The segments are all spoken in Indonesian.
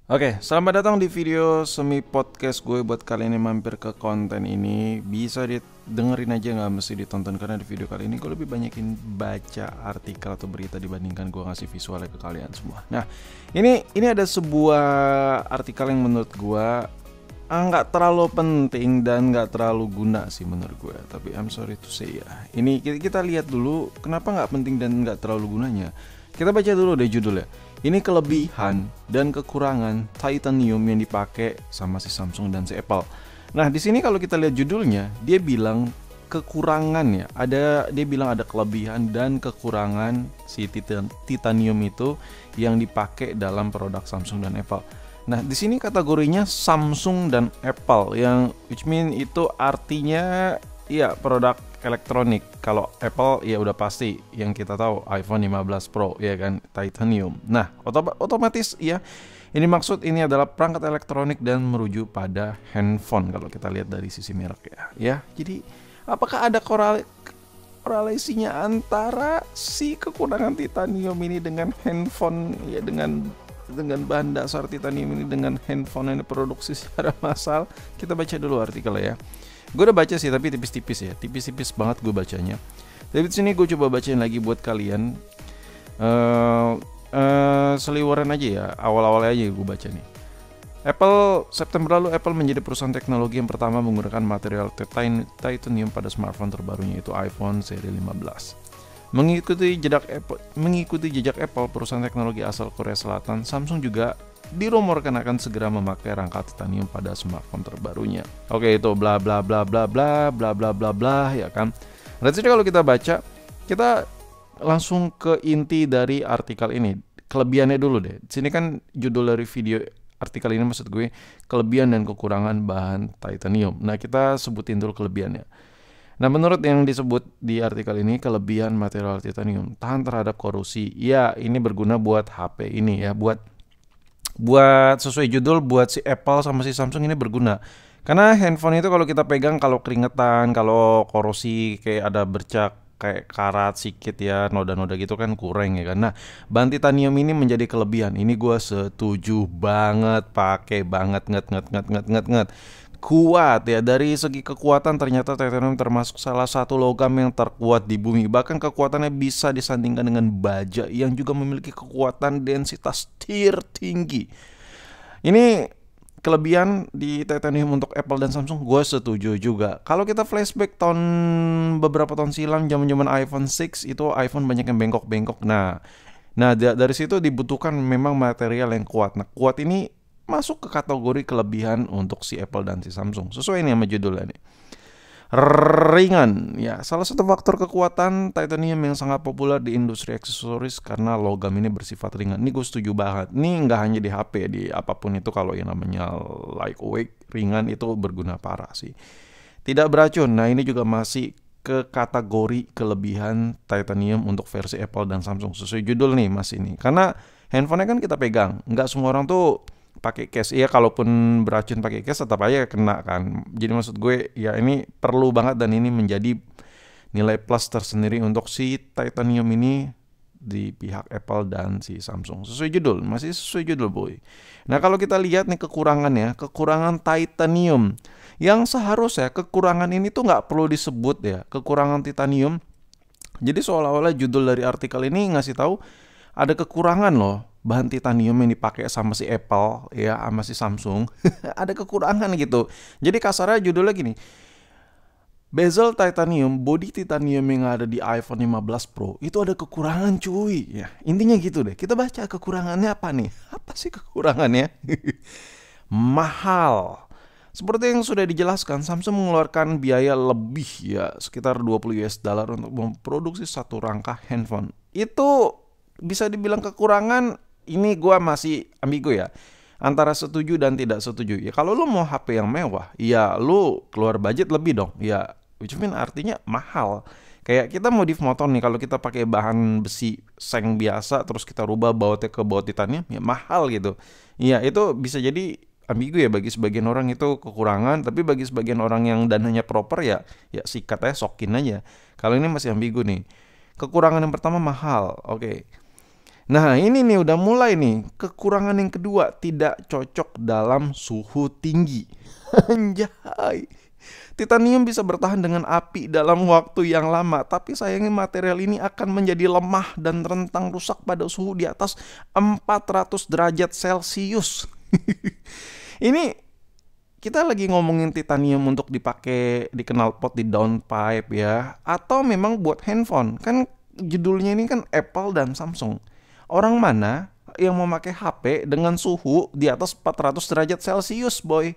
Oke, selamat datang di video semi podcast gue. Buat kalian yang mampir ke konten ini, bisa dengerin aja, nggak mesti ditonton. Karena di video kali ini gue lebih banyakin baca artikel atau berita dibandingkan gue ngasih visualnya ke kalian semua. Nah, ini ada sebuah artikel yang menurut gue nggak terlalu penting dan nggak terlalu guna sih menurut gue. Tapi I'm sorry to say ya. Ini kita lihat dulu kenapa nggak penting dan nggak terlalu gunanya. Kita baca dulu deh judulnya. Ini kelebihan dan kekurangan titanium yang dipakai sama si Samsung dan si Apple. Nah, di sini kalau kita lihat judulnya, dia bilang kekurangannya. Dia bilang ada kelebihan dan kekurangan si titanium itu yang dipakai dalam produk Samsung dan Apple. Nah, di sini kategorinya Samsung dan Apple yang which mean itu artinya ya produk elektronik. Kalau Apple ya udah pasti yang kita tahu iPhone 15 Pro ya kan, titanium. Nah, otomatis ya ini adalah perangkat elektronik dan merujuk pada handphone kalau kita lihat dari sisi merek ya. Ya, jadi apakah ada korelasinya antara si kekurangan titanium ini dengan handphone ya, dengan bahan dasar titanium ini dengan handphone yang diproduksi secara massal? Kita baca dulu artikelnya ya. Gue udah baca sih tapi tipis-tipis ya, tipis-tipis banget gue bacanya. Tapi di sini gue coba bacain lagi buat kalian. Seliweran aja ya, awal-awalnya aja gue baca nih. September lalu Apple menjadi perusahaan teknologi yang pertama menggunakan material titanium pada smartphone terbarunya, yaitu iPhone seri 15. Mengikuti jejak Apple, perusahaan teknologi asal Korea Selatan, Samsung juga dirumorkan akan segera memakai rangka titanium pada smartphone terbarunya. Oke, itu bla bla bla bla bla bla bla bla bla ya kan. Berarti kalau kita baca, kita langsung ke inti dari artikel ini. Kelebihannya dulu deh. Di sini kan judul dari video artikel ini, maksud gue kelebihan dan kekurangan bahan titanium. Nah, kita sebutin dulu kelebihannya. Nah, menurut yang disebut di artikel ini, kelebihan material titanium tahan terhadap korosi. Ya, ini berguna buat HP ini ya, buat sesuai judul, buat si Apple sama si Samsung ini berguna. Karena handphone itu kalau kita pegang, kalau keringetan, kalau korosi kayak ada bercak kayak karat sedikit ya, noda-noda gitu kan kurang ya kan. Nah, bahan titanium ini menjadi kelebihan. Ini gue setuju banget, pakai banget, nget. Kuat ya, dari segi kekuatan ternyata titanium termasuk salah satu logam yang terkuat di bumi. Bahkan kekuatannya bisa disandingkan dengan baja yang juga memiliki kekuatan densitas tertinggi. Ini kelebihan di titanium untuk Apple dan Samsung, gue setuju juga. Kalau kita flashback beberapa tahun silam, zaman iPhone 6 itu iPhone banyak yang bengkok-bengkok. Nah, dari situ dibutuhkan memang material yang kuat. Nah, kuat ini masuk ke kategori kelebihan untuk si Apple dan si Samsung. Sesuai nih sama judulnya nih. Ringan, ya salah satu faktor kekuatan titanium yang sangat populer di industri aksesoris karena logam ini bersifat ringan. Ini gue setuju banget. Ini nggak hanya di HP, di apapun itu kalau yang namanya lightweight, ringan itu berguna parah sih. Tidak beracun. Nah, ini juga masih ke kategori kelebihan titanium untuk versi Apple dan Samsung. Sesuai judul nih mas ini. Karena handphonenya kan kita pegang. Nggak semua orang tuh pakai case. Iya, kalaupun beracun pakai case tetap aja kena kan. Jadi maksud gue ya ini perlu banget dan ini menjadi nilai plus tersendiri untuk si titanium ini di pihak Apple dan si Samsung. Sesuai judul, masih sesuai judul boy. Nah, kalau kita lihat nih kekurangannya, kekurangan titanium yang seharusnya kekurangan ini tuh nggak perlu disebut ya, kekurangan titanium. Jadi seolah-olah judul dari artikel ini ngasih tahu ada kekurangan loh bahan titanium yang dipakai sama si Apple ya sama si Samsung. Ada kekurangan gitu. Jadi kasarnya judulnya gini, bezel titanium, body titanium yang ada di iPhone 15 Pro itu ada kekurangan cuy ya. Intinya gitu deh. Kita baca kekurangannya apa nih. Apa sih kekurangannya? Mahal. Seperti yang sudah dijelaskan, Samsung mengeluarkan biaya lebih ya sekitar 20 US dollar untuk memproduksi satu rangka handphone. Itu bisa dibilang kekurangan. Ini gue masih ambigu ya, antara setuju dan tidak setuju. Ya kalau lu mau HP yang mewah, ya lu keluar budget lebih dong. Ya, which mean artinya mahal. Kayak kita modif motor nih, kalau kita pakai bahan besi seng biasa, terus kita rubah bautnya ke baut titanium, ya mahal gitu. Ya itu bisa jadi ambigu ya, bagi sebagian orang itu kekurangan, tapi bagi sebagian orang yang dananya proper ya sikat aja, sokin aja. Kalau ini masih ambigu nih. Kekurangan yang pertama mahal, oke. Nah ini nih udah mulai nih. Kekurangan yang kedua, tidak cocok dalam suhu tinggi. Anjay. Titanium bisa bertahan dengan api dalam waktu yang lama, tapi sayangnya material ini akan menjadi lemah dan rentan rusak pada suhu di atas 400 derajat Celcius. Ini kita lagi ngomongin titanium untuk dipakai di knalpot, di downpipe ya, atau memang buat handphone. Kan judulnya ini kan Apple dan Samsung. Orang mana yang mau pakai HP dengan suhu di atas 400 derajat Celcius, boy?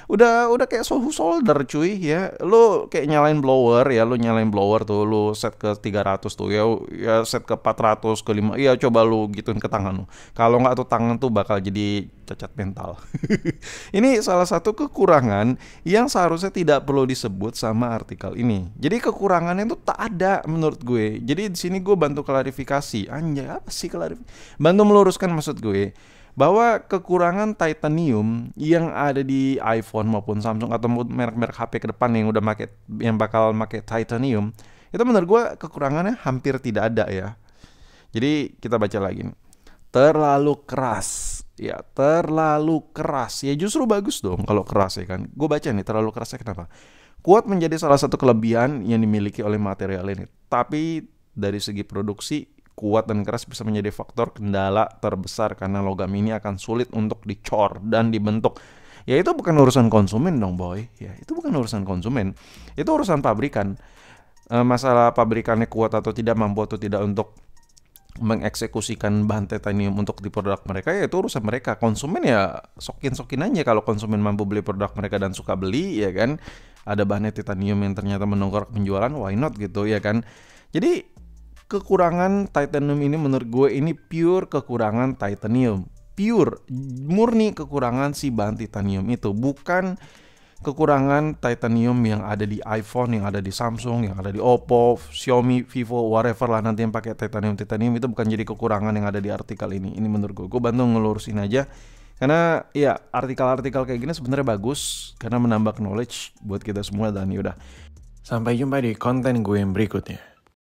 Udah kayak suhu solder, cuy ya. Lu kayak nyalain blower ya, lu nyalain blower tuh, lu set ke 300 tuh ya, ya set ke 400 ke 5. Iya, coba lu gituin ke tangan lu. Kalau nggak tuh tangan tuh bakal jadi cacat mental. Ini salah satu kekurangan yang seharusnya tidak perlu disebut sama artikel ini. Jadi kekurangannya itu tak ada menurut gue. Jadi di sini gue bantu klarifikasi. Anjay, apa sih klarifikasi? Bantu meluruskan maksud gue bahwa kekurangan titanium yang ada di iPhone maupun Samsung atau merek-merek HP ke depan yang bakal make titanium, itu menurut gue kekurangannya hampir tidak ada ya. Jadi kita baca lagi nih. Terlalu keras. Ya, terlalu keras. Ya justru bagus dong kalau keras ya kan. Gue baca nih, terlalu kerasnya kenapa? Kuat menjadi salah satu kelebihan yang dimiliki oleh material ini. Tapi dari segi produksi, kuat dan keras bisa menjadi faktor kendala terbesar karena logam ini akan sulit untuk dicor dan dibentuk. Ya itu bukan urusan konsumen dong, boy. Ya itu bukan urusan konsumen. Itu urusan pabrikan. Masalah pabrikannya kuat atau tidak, mampu atau tidak untuk mengeksekusikan bahan titanium untuk di produk mereka, ya itu urusan mereka. Konsumen ya sokin-sokin aja. Kalau konsumen mampu beli produk mereka dan suka beli ya kan, ada bahannya titanium yang ternyata mendongkrak penjualan, why not gitu ya kan. Jadi kekurangan titanium ini menurut gue ini pure kekurangan titanium, pure murni kekurangan si bahan titanium itu, bukan kekurangan titanium yang ada di iPhone, yang ada di Samsung, yang ada di Oppo, Xiaomi, Vivo, whatever lah nanti yang pakai titanium itu bukan jadi kekurangan yang ada di artikel ini. Ini menurut gue bantu ngelurusin aja. Karena ya artikel-artikel kayak gini sebenarnya bagus karena menambah knowledge buat kita semua. Dan yaudah, sampai jumpa di konten gue yang berikutnya.